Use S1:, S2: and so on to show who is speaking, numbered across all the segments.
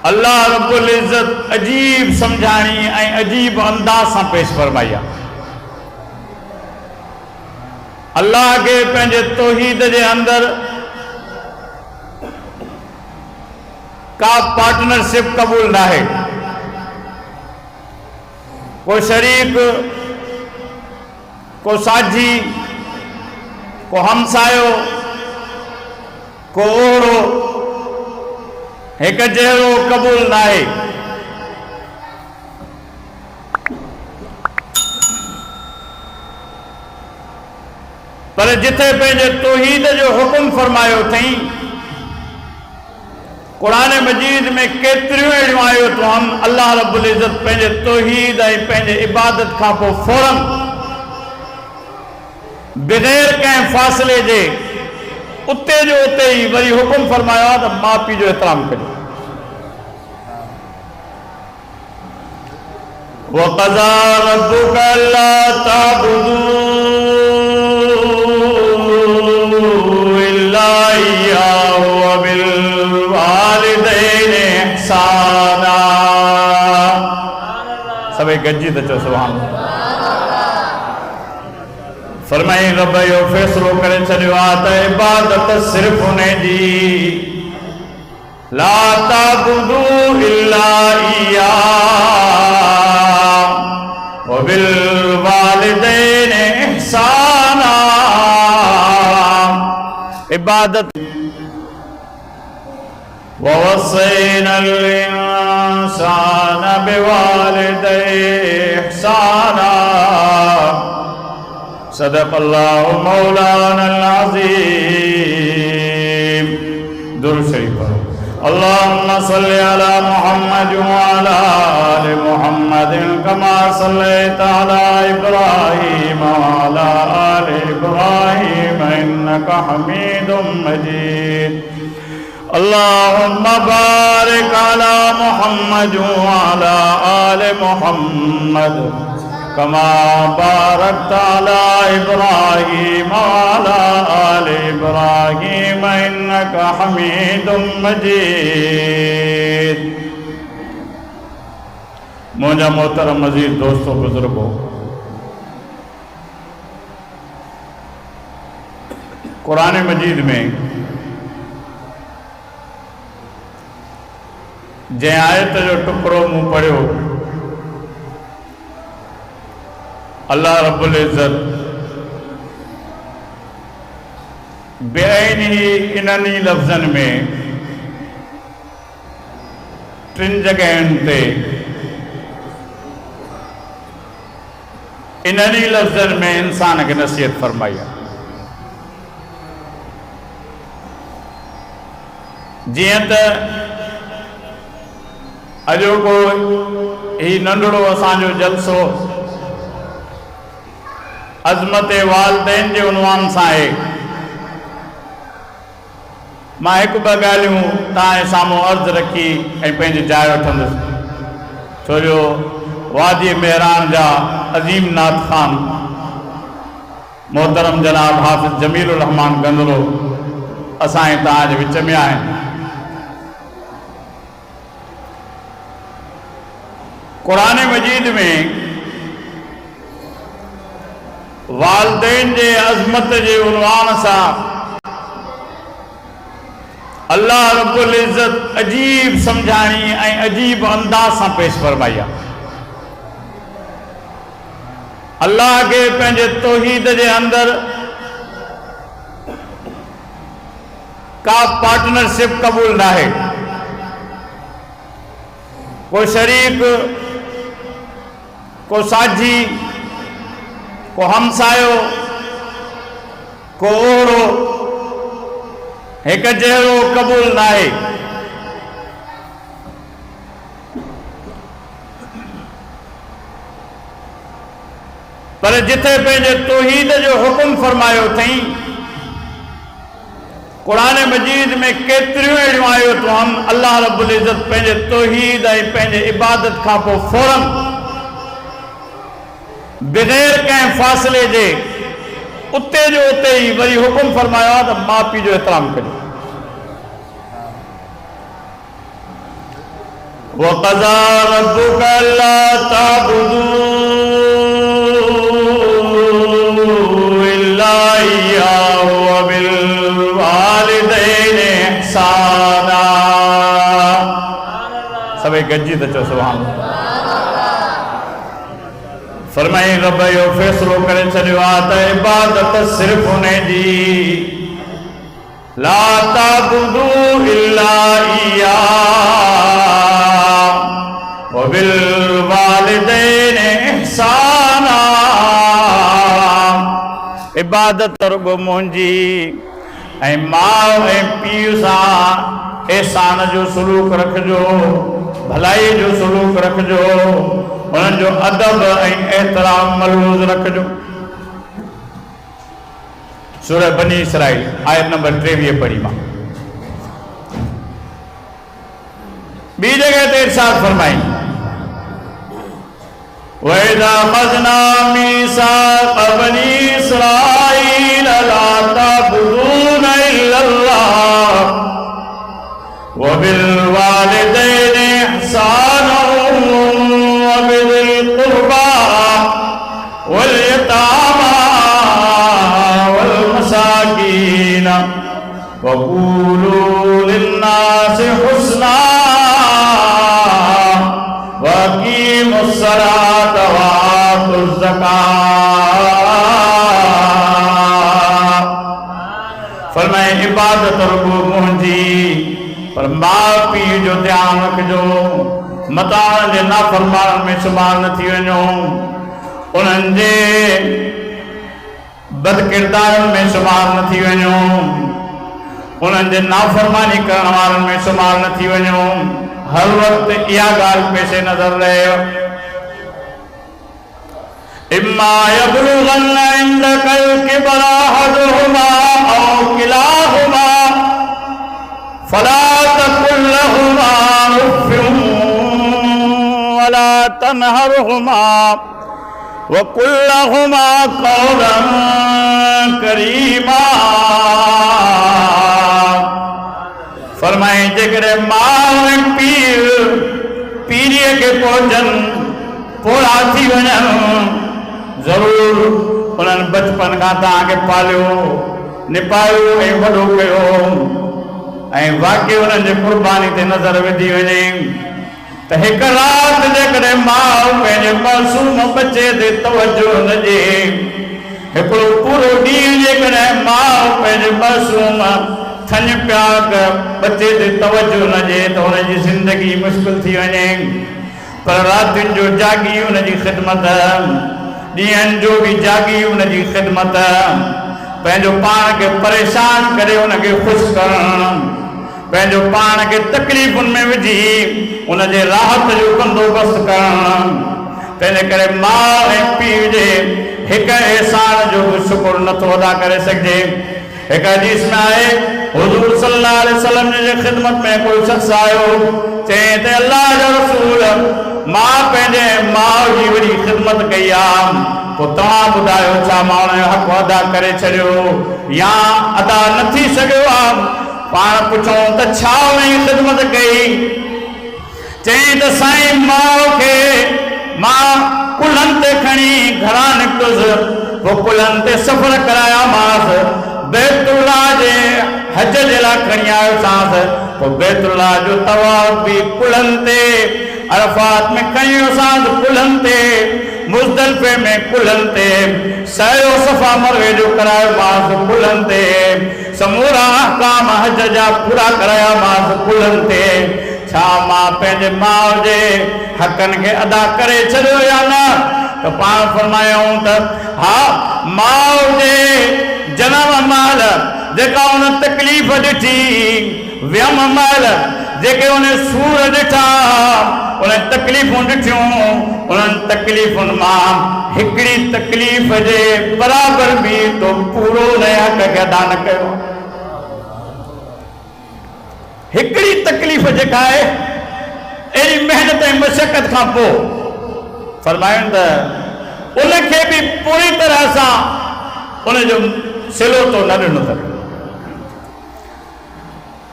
S1: अल्लाह रब्बुल इज़्ज़त अजीब समझाणी ऐं अजीब अंदाज सां पेश फरमाई आहे। अल्लाह के पंहिंजे तौहीद जे अंदर का पार्टनरशिप कबूल ना है, को शरीक, को साझी, को हमसायो, को ओढ़ो एक जहिड़ो कबूल ना है। पर जिथे पंहिंजे तौहीद जो हुकुम फरमायो थई, कुरान मजीद में केतिरियूं अहिड़ियूं आयतूं आहिनि अल्लाह रब्बुल इज़्ज़त पंहिंजे तौहीद ऐं पंहिंजे इबादत खां पोइ फौरन बग़ैर कंहिं फ़ासिले जे उते जो उते ही वरी हुकुम फरमायो आहे त माउ पीउ जो एहतराम कजो। वक़ज़ा रब्बुका अल्ला ताबुदू इल्ला इय्याहु व बिल वालिदैनि इहसाना। सभई गॾिजी त चओ सुभान अल्लाह। फरमाई रब यो फैसलो करे छॾियो आहे त इबादत सिर्फ़ उन जी ला ताबुदू इल्ला इय्याहु व बिल वालिदैनि इहसाना। इबादत ववस्सैनल इंसान बिवालिदैहि इहसाना। सदक़ल्लाहु मौलानल अज़ीम। दुरूद शरीफ पढ़ो। अल्लाहुम्मा सल्लि अला मुहम्मद व अला आलि मुहम्मद कमा सल्लैता अला इब्राहीम व अला आलि इब्राहीम इन्नका हमीदुम मजीद। अल्लाहुम्मा बारिक अला मुहम्मद व अला आलि मुहम्मद कमा बारकता अला इब्राहीम व अला आलि इब्राहीम इन्नका हमीदुम मजीद। मुझा मोहतरम मजीद दोस्तों बुजुर्गों, कुरान मजीद में जै आयत जो टुकड़ो मूं पढ़ियो, अल्लाह रब्बुल इज़्ज़त बेअनी इन्हनि लफ्ज़नि में टिन जगहनि ते इन्हनि लफ्ज़नि में इंसान के नसीहत फरमाई आहे। जियां त अॼोको ही नंढड़ो असांजो जलसो अज़मत वालिदैन जे उनवान सां आहे। मां हिकु ॿ ॻाल्हियूं तव्हांजे साम्हूं अर्ज़ रखी ऐं पंहिंजी जाइ वठंदुसि, छो जो वादी मेहरान जा अज़ीम नात ख़ान मोहतरम जनाब हाफ़िज़ जमील रहमान गंदलो असांजे तव्हांजे विच में आहिनि। कुरान मजीद में वालिदैन जे अज़मत जे उनवान सां अल्लाह रब्बुल इज़्ज़त अजीब समझाणी ऐं अजीब अंदाज सां पेश फरमाई आहे। अल्लाह के पंहिंजे तौहीद जे अंदर का पार्टनरशिप कबूल ना है, को शरीक, को साझी, को हमसायो, को ओढ़ो एक जहिड़ो कबूल ना है। पर जिथे पंहिंजे तौहीद जो हुकुम फरमायो थई, कुरान मजीद में केतिरियूं अहिड़ियूं आयतूं आहिनि अल्लाह रब्बुल इज़्ज़त पंहिंजे तौहीद ऐं पंहिंजे इबादत खां पोइ फौरन बग़ैर कंहिं फ़ासिले जे उते जो उते ही वरी हुकुम फरमायो आहे त माउ पीउ जो एहतराम कजो। वक़ज़ा रब्बुका अल्ला ताबुदू इल्ला इय्याहु व बिल वालिदैनि इहसाना। सभई गॾिजी त चओ सुभान अल्लाह। फरमाई रब यो फ़ैसिलो करे छॾियो आहे त इबादत सिर्फ़ उन जी ला ताबुदू इल्ला इय्याहु व बिल वालिदैनि इहसाना। इबादत रुगो मुंहिंजी ऐं माउ ऐं पीउ सां एहसान जो सलूक रखिजो, भलाई जो सलूक रखिजो, उन्हनि जो अदब ऐं एहतराम मलूज़ रखिजो। सूरह बनी इसराइल आयत नंबर 23 पढ़ी मां। ॿी जगह ते इरशाद फरमाई वइज़ा अख़ज़ना मीसाक़ बनी इसराईल ला ताबुदूना इल्लल्लाह व बिल वालिदैनि इहसाना व बिज़िल क़ुर्बा वल यतामा वल मसाकीन व क़ूलू लिन्नासि हुस्ना व अक़ीमुस सलात व आतुज़ ज़कात। फरमाए इबादत रुगो मुंहिंजी, पर माउ पीउ जो ध्यानु रखिजो, मता उन्हनि जे नाफ़रमाननि में शुमार न थी वञो, उन्हनि जे बदकिरदारनि में शुमार न थी वञो, उन्हनि जे नाफ़रमानी करण वारनि में शुमार न थी वञो। हर वक्त इहा ॻाल्हि पेशे नज़र रहे। इम्मा यबलुगन्न इंदकल किबरा अहदुहुमा औ किलाहुमा फला तकुल लहुमा उफ़्फ़िन वला तनहरहुमा वकुल लहुमा क़ौलन करीमा। फरमाए जेकॾहिं माउ ऐं पीउ पीढ़ीअ खे पहुचनि, पोड़ा थी वञनि, ज़रूर उन्हनि बचपन खां तव्हांखे पालियो, निपायो ऐं वॾो कयो, ऐं वाक़ई उन्हनि जे क़ुर्बानी ते नज़र विधी वञे त हिकु राति जेकॾहिं माउ पंहिंजे मासूम बचे ते तवजो न ॾे, हिकिड़ो पूरो ॾींहुं जेकॾहिं माउ पंहिंजे मासूम थन प्याग बचे ते तवजो न ॾे त हुनजी ज़िंदगी मुश्किल थी वञे। पर रातियुनि जो जागी उनजी ख़िदमत, ॾींहंनि जो बि जागी उनजी ख़िदमत, पंहिंजो पाण खे परेशान करे उनखे ख़ुशि करणु, पंहिंजो पाण खे तकलीफ़ुनि में विझी उनजे राहत जो बंदोबस्तु करणु। तंहिंजे करे माउ ऐं पीउ जे हिकु एहसान जो बि शुक्र नथो अदा करे सघिजे। एक हदीस में आए हुजूर सल्लल्लाहु अलैहि वसल्लम जे खिदमत में कोई शख्स आयो, चए ते अल्लाह जो रसूल मां पंहिंजे माउ जी वॾी खिदमत कई आहे, पोइ तव्हां ॿुधायो छा मां उनजो हक़ अदा करे छॾियो या अदा न थी सघियो आहे? पाण पुछूं त छा उनजी खिदमत कई? चई त साईं माउ खे मां कुल्हनि ते खणी घरां निकितुसि, पोइ कुल्हनि ते सफ़र करायामांसि, बैतुल्ला जे हज जे लाइ खणी आयोसांसि, पोइ बैतुल्ला जो तवाफ़ बि कुल्हनि ते, अरफात में खणी वियोसांसि कुल्हनि ते, मुज़दलिफ़े में कुल्हनि ते, सैरो सफ़ा मरवे जो करायोमांसि कुल्हनि ते, समूरा अहकाम हज जा पूरा करायामांसि कुल्हनि ते। छा मां पंहिंजे माउ जे हक़नि खे अदा करे छॾियो या न? त पाण फरमायूं त हा, माउ जे जनम महिल जेका उन तकलीफ़ ॾिठी, वियम महिल जेके उन सूर ॾिठा, उन तकलीफ़ूं ॾिठियूं, उन्हनि तकलीफ़ुनि मां हिकिड़ी तकलीफ़ जे बराबरि बि तो पूरो उन हक़ खे अदा न कयो। हिकिड़ी तकलीफ़ जेका आहे अहिड़ी महिनत ऐं मशक़त खां पोइ फरमायूं त उनखे बि पूरी तरह सां उनजो सिलो तो न ॾिनो अथनि।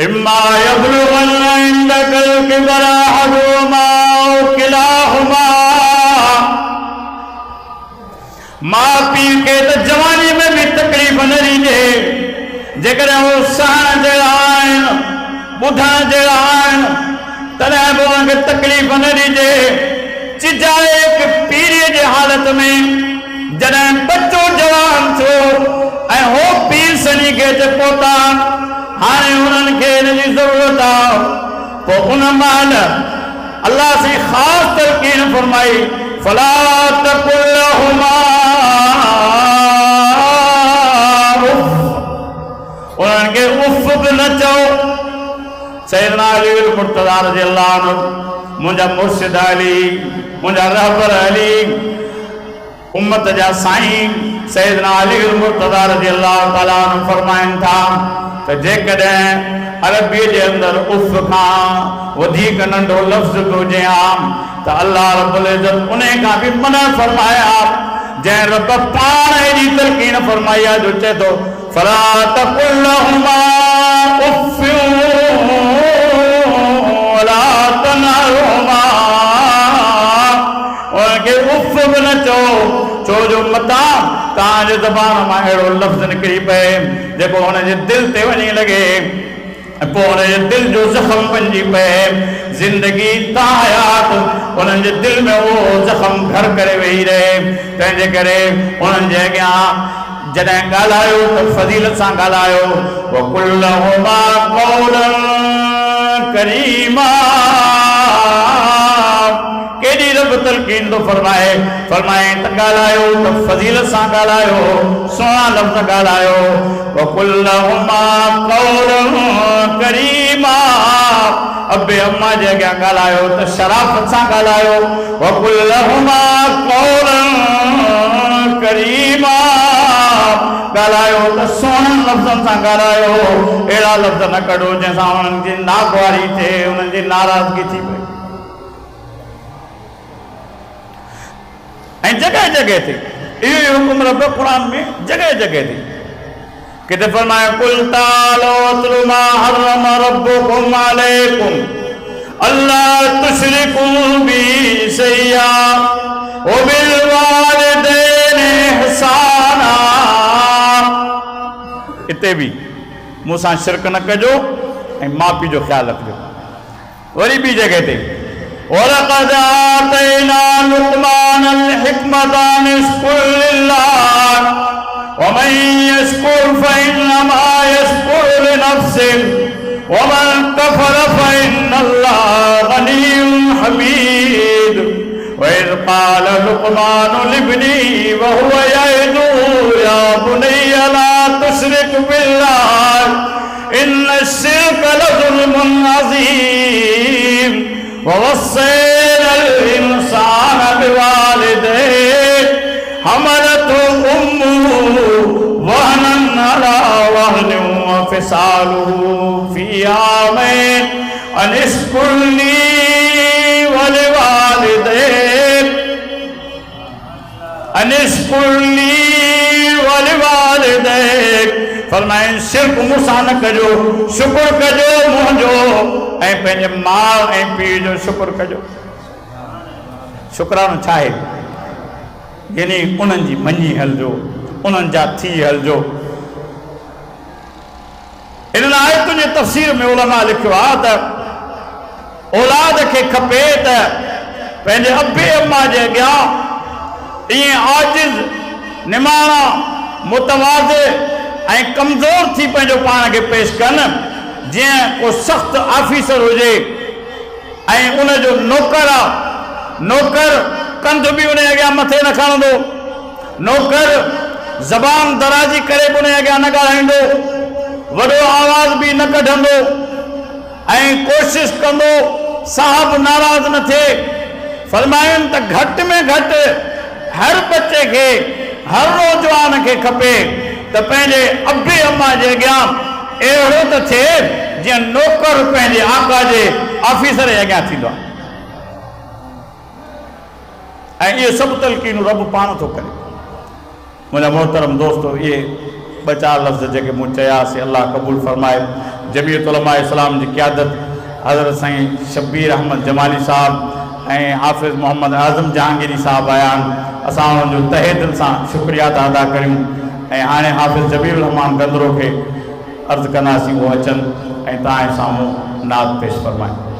S1: इम्मा यबलुगन्न इंदकल किबरा अहदुहुमा माँ पीउ के तो जवानी में भी तकलीफ़ न ॾींदे, जेकॾहिं वो सहण जहिड़ा आहिनि, ॿुधण जहिड़ा आहिनि, तॾहिं बि उनखे तकलीफ़ न ॾींदे। चिजाए कि पीरीअ जे हालत में जॾहिं बच्चो जवान थियो ऐं हो पीर सनी खे अचे पहुता, हाणे उन्हनि खे हिन जी ज़रूरत आहे, पोइ उन महिल अल्लाह से ख़ासि तलक़ीन फरमाई, फला तक़ुल लहुमा उफ़, उन्हनि खे उफ़ बि न चओ। सैयदना अली मुर्तज़ा रज़ियल्लाहु अन्हु, मुंहिंजा मुर्शिद अली, मुंहिंजा रहबर अली, उम्मत जा साईं सैयदना अली मुर्तज़ा रज़ियल्लाहु ताला अन्हु फरमाइनि था त जेकॾहिं अरबीअ जे अंदरि उफ़ खां वधीक नंढो लफ़्ज़ बि हुजे हा त अल्लाह रब्बुल इज़्ज़त उन खां बि मना फरमाया। जंहिं रब पाण एॾी तलक़ीन फरमाई आहे जो चए थो फला तक़ुल लहुमा उफ़ वला तनहरुमा, उनखे उफ़ बि न चओ, छो जो मता तव्हांजे ज़बान मां अहिड़ो लफ़्ज़ निकिरी पए जेको हुनजे दिलि ते वञी लॻे, पोइ हुनजे दिलि जो ज़ख़्म बणिजी पए, ज़िंदगी तायात उन्हनि जे दिलि में उहो ज़ख़्म घर करे वेही रहे। तंहिंजे करे उन्हनि जे अॻियां जॾहिं ॻाल्हायो त फ़ज़ीलत सां ॻाल्हायो, वक़ुल लहुमा क़ौलन करीमा। केॾी रब तलक़ीन थो फरमाए त ॻाल्हायो त फ़ज़ीलत सां ॻाल्हायो, सुहिणा लफ़्ज़ ॻाल्हायो। वक़ुल लहुमा क़ौलन करीमा, अबे अम्मा जे अॻियां ॻाल्हायो त शराफ़त सां ॻाल्हायो। वक़ुल लहुमा क़ौलन करीमा, ॻाल्हायो त सुहिणनि लफ़्ज़नि सां ॻाल्हायो, अहिड़ा लफ़्ज़ न कढो जंहिंसां उन्हनि जी नागवारी थिए, उन्हनि जी नाराज़गी थी पए। ऐं जगह जगह ते इहो हुकुम रब क़ुरान में जगह जगह ते किथे फरमाया, कुल तालो अत्लु मा हर्रम रब्बुकुम अलैकुम अल्ला तुशरिकू बि शैया व बिल वालिदैनि इहसाना। इते भी मूंसां शिरक न कजो ऐं माउ पीउ जो ख्याल रखिजो। वरी ॿी जगह ते वलक़द आतैना लुक़मानल हिकमत अन इश्कुर लिल्लाह वमन यश्कुर फइन्नमा यश्कुर लिनफ्सिहि वमन कफ़र फइन्नल्लाह गनियुन हमीद। वइज़ क़ाल लुक़मान लिब्निही वहुव यइज़ुहु या बुनय्य ला तुश्रिक बिल्लाह इन्नश्शिर्क लज़ुल्मुन अज़ीम। ववस्सैनल इंसाना बिवालिदैहि हमलतहु उम्मुहु वहनन अला वहनिन व फिसालुहु फी आमैन अन इश्कुर ली व लिवालिदैक अन इश्कुर ली व लिवालिदैक। फरमाइन शिरक मूंसां न कजो, शुक्र कजो मुंहिंजो ऐं पंहिंजे माउ ऐं पीउ जो शुक्र कजो। शुक्रानो छा आहे? यानी उन्हनि जी मञी हलजो, उन्हनि जा थी हलजो। इन आयतुनि जे तफ़सीर में उलमा लिखियो आहे त औलाद खे खपे त पंहिंजे अबे अम्मा जे अॻियां ईअं आजिज़, निमाणा, मुतवाज़े ऐं कमज़ोर थी पंहिंजो पाण खे पेश कनि, जीअं को सख़्तु ऑफिसर हुजे ऐं उनजो नौकर आहे। नौकर कंध बि उन अॻियां मथे न खणंदो, नौकर ज़बान दराज़ी करे बि उन अॻियां न ॻाल्हाईंदो, वॾो आवाज़ बि न कढंदो ऐं कोशिश कंदो साहब नाराज़ न थिए। फरमाइनि त घटि में घटि हर बच्चे खे, हर नौजवान खे खपे त पंहिंजे अबे अम्मा जे अॻियां अहिड़ो त थिए जीअं नौकर पंहिंजे आका जे ऑफिसर जे अॻियां थींदो आहे। ऐं इहे सभु तलक़ीनूं रब पाण थो करे। मुंहिंजा मोहतरम दोस्तो, इहे ॿ चारि लफ़्ज़ जेके मूं चयासीं अल्लाह क़बूल फरमाए। जमीयत उलमा इस्लाम जी क़यादत हज़रत साईं शब्बीर अहमद जमाली साहब ऐं हाफ़िज़ मोहम्मद आज़म जहांगीरी साहब आया आहिनि। असां उन्हनि जो तहे दिल सां शुक्रिया था अदा करियूं। ऐं हाणे हाफ़िज़ जबीर रहमान गंदरो खे अर्ज़ु कंदासीं, उहो अचनि ऐं तव्हांजे साम्हूं नात पेश फरमाइनि।